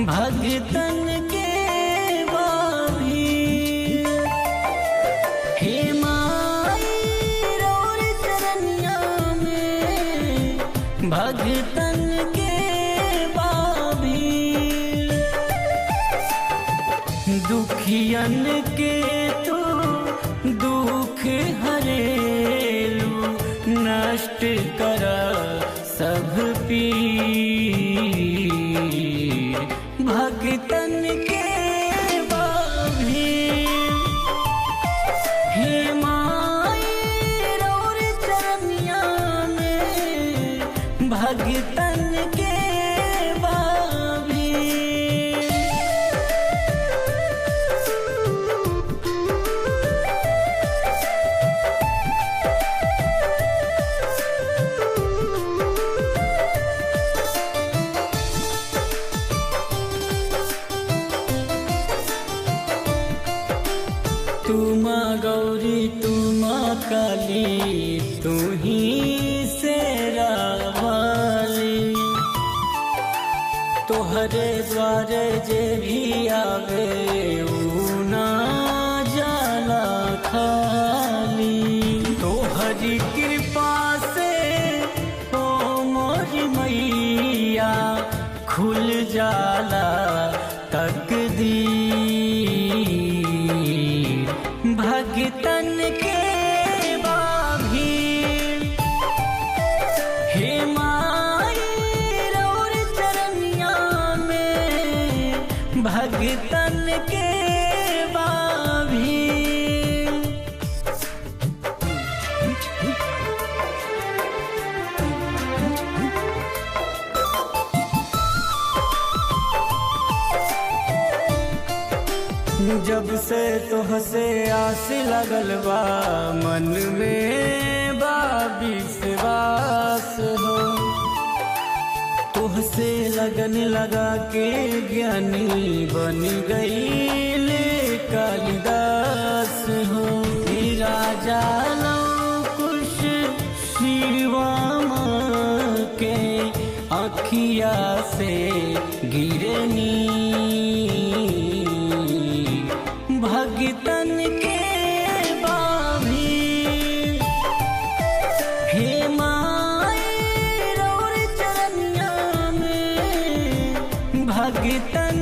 भगतन के बाभी हे माई रोर चरनिया में भगतन के बाभी दुखियन के तू दुख हरेलू नष्ट कर सब पीर भगतन के बाभी हे माई रोर चरनिया में भगतन के बाभी तू माँ गौरी तू माँ काली तू ही शेरा वाली तोहरे द्वारे जे भी आवे ऊ ना जाला खाली तोहरी कृपा से ओ मोरी मैया खुल जाला तकदीर भगतन के बाभी हे माई रोर चरनिया में भगतन के बाभी जब से तोहसे आस लगल बा मन में बा विश्वास हो तोहसे लगन लगा के ज्ञानी बन गई कालिदास हो राजा कुश शिवाम के अखिया से गिरनी भगतन के बाभी हे माई रोर चरनिया में भगतन